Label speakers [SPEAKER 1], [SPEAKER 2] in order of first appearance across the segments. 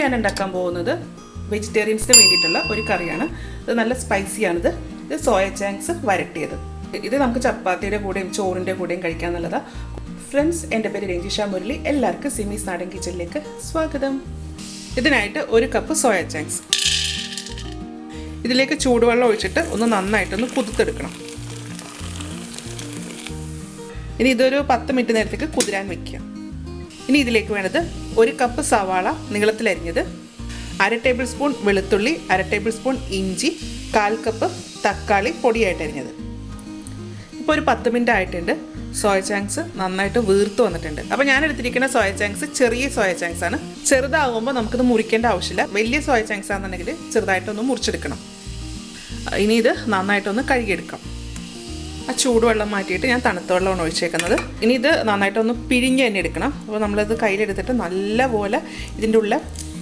[SPEAKER 1] ഞാൻ ഉണ്ടാക്കാൻ പോകുന്നത് വെജിറ്റേറിയൻസിന് വേണ്ടിയിട്ടുള്ള ഒരു കറിയാണ്. ഇത് നല്ല സ്പൈസിയാണിത്. ഇത് സോയ ചങ്ക്സ് വരട്ടിയത്. ഇത് നമുക്ക് ചപ്പാത്തിയുടെ കൂടെയും ചോറിൻ്റെ കൂടെയും കഴിക്കാൻ നല്ലതാണ്. ഫ്രണ്ട്സ്, എൻ്റെ പേര് രഞ്ജിഷ മുരളി. എല്ലാവർക്കും സിമീസ് നാടൻ കിച്ചണിലേക്ക് സ്വാഗതം. ഇതിനായിട്ട് 1 കപ്പ് സോയ ചങ്ക്സ്. ഇതിലേക്ക് ചൂടുവെള്ളം ഒഴിച്ചിട്ട് ഒന്ന് നന്നായിട്ടൊന്ന് കുതിർത്തെടുക്കണം. ഇനി ഇതൊരു 10 മിനിറ്റ് നേരത്തേക്ക് കുതിരാൻ വയ്ക്കുക. ഇനി ഇതിലേക്ക് വേണ്ടത് 1 കപ്പ് സവാള നീളത്തിലരിഞ്ഞത്, 1/2 ടേബിൾ സ്പൂൺ വെളുത്തുള്ളി, 1/2 ടേബിൾ സ്പൂൺ ഇഞ്ചി, 1/4 കപ്പ് തക്കാളി പൊടിയായിട്ട് അരിഞ്ഞത്. ഇപ്പോൾ ഒരു 10 മിനിറ്റ് ആയിട്ടുണ്ട്. സോയ ചങ്ക്സ് നന്നായിട്ട് വീർത്ത് വന്നിട്ടുണ്ട്. അപ്പോൾ ഞാൻ എടുത്തിരിക്കുന്ന സോയ ചങ്ക്സ് ചെറിയ സോയ ചങ്ക്സ് ആണ്. ചെറുതാകുമ്പോൾ നമുക്കിത് മുറിക്കേണ്ട ആവശ്യമില്ല. വലിയ സോയ ചങ്ക്സ് ആണെന്നുണ്ടെങ്കിൽ ചെറുതായിട്ടൊന്ന് മുറിച്ചെടുക്കണം. ഇനി ഇത് നന്നായിട്ടൊന്ന് കഴുകിയെടുക്കാം. ആ ചൂടുവെള്ളം മാറ്റിയിട്ട് ഞാൻ തണുത്ത വെള്ളമാണ് ഒഴിച്ചേക്കുന്നത്. ഇനി ഇത് നന്നായിട്ടൊന്ന് പിഴിഞ്ഞ് തന്നെ എടുക്കണം. അപ്പോൾ നമ്മളിത് കയ്യിലെടുത്തിട്ട് നല്ലപോലെ ഇതിൻ്റെ ഉള്ളിൽ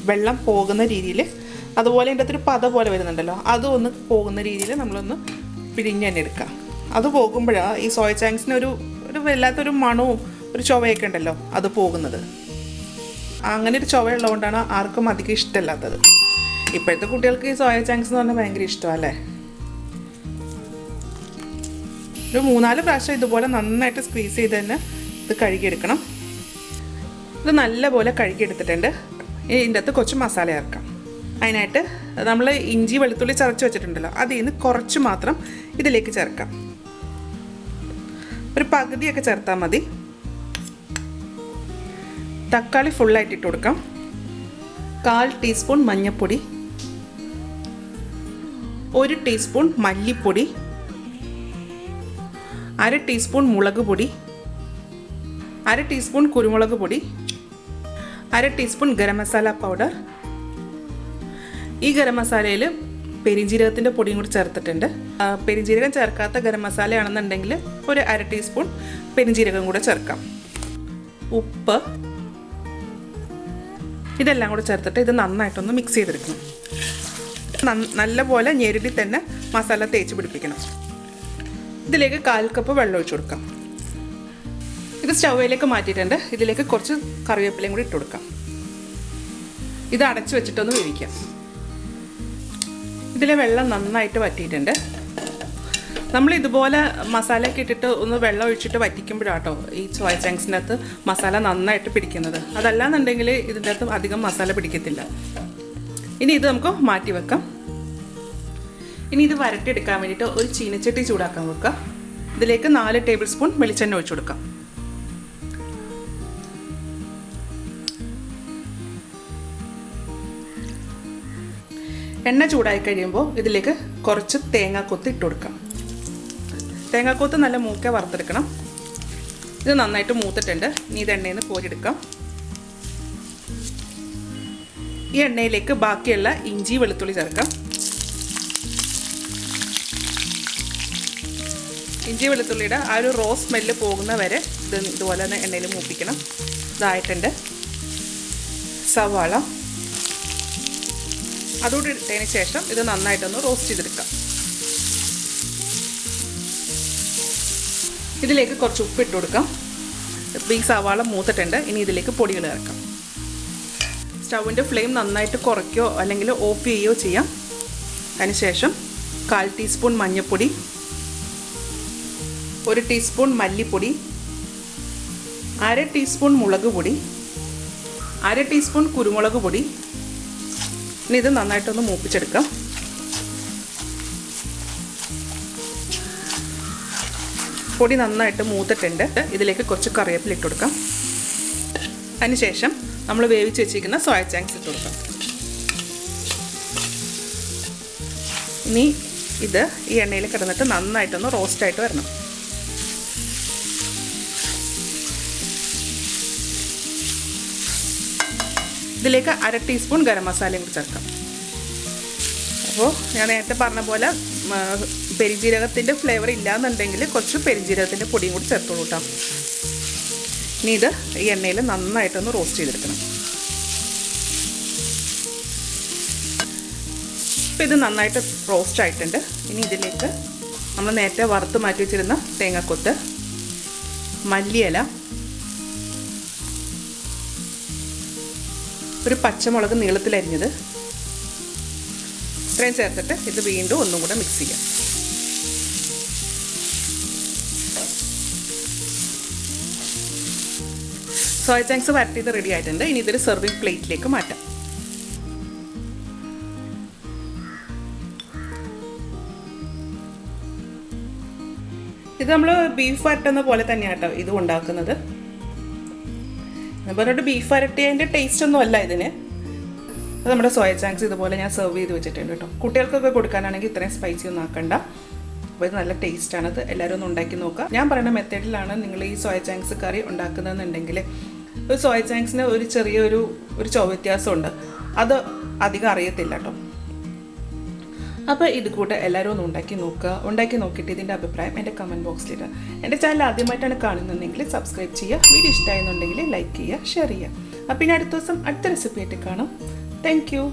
[SPEAKER 1] വെള്ളം പോകുന്ന രീതിയിൽ, അതുപോലെ ഇതിൻ്റെ അകത്തൊരു പത പോലെ വരുന്നുണ്ടല്ലോ, അതും ഒന്ന് പോകുന്ന രീതിയിൽ നമ്മളൊന്ന് പിഴിഞ്ഞ് തന്നെ എടുക്കാം. അത് പോകുമ്പോഴാണ് ഈ സോയ ചങ്ക്സിന് ഒരു വല്ലാത്തൊരു മണവും ഒരു ചുവയൊക്കെ ഉണ്ടല്ലോ അത് പോകുന്നത്. അങ്ങനെ ഒരു ചുവയുള്ളതുകൊണ്ടാണ് ആർക്കും അധികം ഇഷ്ടമല്ലാത്തത്. ഇപ്പോഴത്തെ കുട്ടികൾക്ക് ഈ സോയ ചങ്ക്സ് എന്ന് പറഞ്ഞാൽ ഭയങ്കര ഇഷ്ടമല്ലേ. ഒരു 3-4 പ്രാവശ്യം ഇതുപോലെ നന്നായിട്ട് സ്ക്വീസ് ചെയ്ത് തന്നെ ഇത് കഴുകിയെടുക്കണം. ഇത് നല്ലപോലെ കഴുകിയെടുത്തിട്ടുണ്ട്. ഇനി ഇതിൻ്റെ അകത്ത് കുറച്ച് മസാല ചേർക്കാം. അതിനായിട്ട് നമ്മൾ ഇഞ്ചി വെളുത്തുള്ളി ചതച്ച് വെച്ചിട്ടുണ്ടല്ലോ, അതിൽ നിന്ന് കുറച്ച് മാത്രം ഇതിലേക്ക് ചേർക്കാം. ഒരു പകുതിയൊക്കെ ചേർത്താൽ മതി. തക്കാളി ഫുള്ളായിട്ട് ഇട്ട് കൊടുക്കാം. 1/4 ടീസ്പൂൺ മഞ്ഞൾപ്പൊടി, 1 ടീസ്പൂൺ മല്ലിപ്പൊടി, 1/2 ടീസ്പൂൺ മുളക് പൊടി, 1/2 ടീസ്പൂൺ കുരുമുളക് പൊടി, 1/2 ടീസ്പൂൺ ഗരം മസാല പൗഡർ. ഈ ഗരം മസാലയിൽ പെരിഞ്ജീരകത്തിൻ്റെ പൊടിയും കൂടി ചേർത്തിട്ടുണ്ട്. പെരിഞ്ജീരകം ചേർക്കാത്ത ഗരം മസാലയാണെന്നുണ്ടെങ്കിൽ ഒരു 1/2 ടീസ്പൂൺ പെരിഞ്ജീരകം കൂടെ ചേർക്കാം. ഉപ്പ്, ഇതെല്ലാം കൂടെ ചേർത്തിട്ട് ഇത് നന്നായിട്ടൊന്ന് മിക്സ് ചെയ്തെടുക്കണം. നല്ലപോലെ ഞെരടി തന്നെ മസാല തേച്ച് പിടിപ്പിക്കണം. ഇതിലേക്ക് 1/4 കപ്പ് വെള്ളം ഒഴിച്ചു കൊടുക്കാം. ഇത് സ്റ്റൗവിലേക്ക് മാറ്റിയിട്ടുണ്ട്. ഇതിലേക്ക് കുറച്ച് കറിവേപ്പിലയും കൂടി ഇട്ട് കൊടുക്കാം. ഇത് അടച്ചു വെച്ചിട്ടൊന്ന് വേവിക്കാം. ഇതിലെ വെള്ളം നന്നായിട്ട് വറ്റിയിട്ടുണ്ട്. നമ്മൾ ഇതുപോലെ മസാലയൊക്കെ ഇട്ടിട്ട് ഒന്ന് വെള്ളം ഒഴിച്ചിട്ട് വറ്റിക്കുമ്പോഴാട്ടോ ഈ സോയ ചങ്ക്സിൻ്റെ അകത്ത് മസാല നന്നായിട്ട് പിടിക്കുന്നത്. അതല്ലാന്നുണ്ടെങ്കിൽ ഇതിൻ്റെ അകത്ത് അധികം മസാല പിടിക്കത്തില്ല. ഇനി ഇത് നമുക്ക് മാറ്റി വെക്കാം. ഇനി ഇത് വരട്ടിയെടുക്കാൻ വേണ്ടിയിട്ട് ഒരു ചീനച്ചട്ടി ചൂടാക്കാൻ വെക്കുക. ഇതിലേക്ക് 4 ടേബിൾ സ്പൂൺ വെളിച്ചെണ്ണ ഒഴിച്ചു കൊടുക്കാം. എണ്ണ ചൂടായി കഴിയുമ്പോൾ ഇതിലേക്ക് കുറച്ച് തേങ്ങാക്കൊത്ത് ഇട്ട് കൊടുക്കാം. തേങ്ങാക്കൊത്ത് നല്ല മൂക്കെ വറുത്തെടുക്കണം. ഇത് നന്നായിട്ട് മൂത്തിട്ടുണ്ട്. ഇനി ഇത് എണ്ണയിൽ നിന്ന് കോരിയെടുക്കാം. ഈ എണ്ണയിലേക്ക് ബാക്കിയുള്ള ഇഞ്ചി വെളുത്തുള്ളി ചേർക്കാം. ഇഞ്ചി വെളുത്തുള്ളിയുടെ ആ ഒരു റോ സ്മെല്ല് പോകുന്ന വരെ ഇത് ഇതുപോലെ തന്നെ എണ്ണയിൽ മൂപ്പിക്കണം. ഇതായിട്ടുണ്ട്. സവാള അതുകൂടി ഇട്ടതിന് ശേഷം ഇത് നന്നായിട്ടൊന്ന് റോസ്റ്റ് ചെയ്തെടുക്കാം. ഇതിലേക്ക് കുറച്ച് ഉപ്പിട്ട് കൊടുക്കാം. ഈ സവാള മൂത്തിട്ടുണ്ട്. ഇനി ഇതിലേക്ക് പൊടികൾ ചേർക്കാം. സ്റ്റൗവിൻ്റെ ഫ്ലെയിം നന്നായിട്ട് കുറയ്ക്കുകയോ അല്ലെങ്കിൽ ഓഫ് ചെയ്യുകയോ ചെയ്യാം. അതിനുശേഷം 1/4 ടീസ്പൂൺ മഞ്ഞൾപ്പൊടി, 1 ടീസ്പൂൺ മല്ലിപ്പൊടി, 1/2 ടീസ്പൂൺ മുളക് പൊടി, 1/2 ടീസ്പൂൺ കുരുമുളക് പൊടി. ഇനി ഇത് നന്നായിട്ടൊന്ന് മൂപ്പിച്ചെടുക്കാം. പൊടി നന്നായിട്ട് മൂത്തിട്ടുണ്ട്. ഇതിലേക്ക് കുറച്ച് കറിവേപ്പില ഇട്ട് കൊടുക്കാം. അതിനുശേഷം നമ്മൾ വേവിച്ച് വെച്ചിരിക്കുന്ന സോയ ചങ്ക്സ് ഇട്ട് കൊടുക്കാം. ഇനി ഇത് ഈ എണ്ണയിൽ കിടന്നിട്ട് നന്നായിട്ടൊന്ന് റോസ്റ്റായിട്ട് വരണം. ഇതിലേക്ക് 1/2 ടീസ്പൂൺ ഗരം മസാലയും കൂടി ചേർക്കാം. അപ്പോൾ ഞാൻ നേരത്തെ പറഞ്ഞ പോലെ പെരിഞ്ജീരകത്തിൻ്റെ ഫ്ലേവർ ഇല്ലയെന്നുണ്ടെങ്കിൽ കുറച്ച് പെരിഞ്ജീരകത്തിൻ്റെ പൊടിയും കൂടി ചേർത്തോളൂ കേട്ടോ. ഇനി ഇത് ഈ എണ്ണയിൽ നന്നായിട്ടൊന്ന് റോസ്റ്റ് ചെയ്തെടുക്കണം. അപ്പോൾ ഇത് നന്നായിട്ട് റോസ്റ്റ് ആയിട്ടുണ്ട്. ഇനി ഇതിലേക്ക് നമ്മൾ നേരത്തെ വറുത്ത് മാറ്റി വെച്ചിരുന്ന തേങ്ങാക്കൊത്ത്, മല്ലിയില, ഒരു പച്ചമുളക് നീളത്തിലരിഞ്ഞത് ഇത്രയും ചേർത്തിട്ട് ഇത് വീണ്ടും ഒന്നും കൂടെ മിക്സ് ചെയ്യാം. സോയ ചങ്ക്സ് വരട്ടിയത് റെഡി ആയിട്ടുണ്ട്. ഇനി ഇതൊരു സെർവിങ് പ്ലേറ്റിലേക്ക് മാറ്റാം. ഇത് നമ്മൾ ബീഫ് വരട്ടുന്ന പോലെ തന്നെയാണ് കേട്ടോ ഇതും ഉണ്ടാക്കുന്നത്. പറഞ്ഞിട്ട് ബീഫ് വരട്ടിയതിൻ്റെ ടേസ്റ്റ് ഒന്നും അല്ല ഇതിന്. അത് നമ്മുടെ സോയ ചങ്ക്സ് ഇതുപോലെ ഞാൻ സെർവ് ചെയ്ത് വെച്ചിട്ടുണ്ട് കേട്ടോ. കുട്ടികൾക്കൊക്കെ കൊടുക്കാനാണെങ്കിൽ ഇത്രയും സ്പൈസി ഒന്നും ആക്കണ്ട. അപ്പോൾ ഇത് നല്ല ടേസ്റ്റാണ്. അത് എല്ലാവരും ഒന്ന് ഉണ്ടാക്കി നോക്കുക. ഞാൻ പറയുന്ന മെത്തേഡിലാണ് നിങ്ങൾ ഈ സോയ ചങ്ക്സ് കറി ഉണ്ടാക്കുന്നതെന്നുണ്ടെങ്കിൽ ഒരു സോയ ചങ്ക്സിന് ഒരു ചെറിയൊരു ചുവ വ്യത്യാസമുണ്ട്. അത് അധികം അറിയത്തില്ല കേട്ടോ. അപ്പോൾ ഇത് കൂടെ എല്ലാവരും ഒന്ന് ഉണ്ടാക്കി നോക്കുക. ഉണ്ടാക്കി നോക്കിയിട്ട് ഇതിൻ്റെ അഭിപ്രായം എൻ്റെ കമൻറ്റ് ബോക്സിലിടുക. എൻ്റെ ചാനൽ ആദ്യമായിട്ടാണ് കാണുന്നതെങ്കിൽ സബ്സ്ക്രൈബ് ചെയ്യുക. വീഡിയോ ഇഷ്ടമായെന്നുണ്ടെങ്കിൽ ലൈക്ക് ചെയ്യുക, ഷെയർ ചെയ്യുക. അപ്പോൾ ഇനി അടുത്ത ദിവസം അടുത്ത റെസിപ്പി ആയിട്ട് കാണാം. Thank you.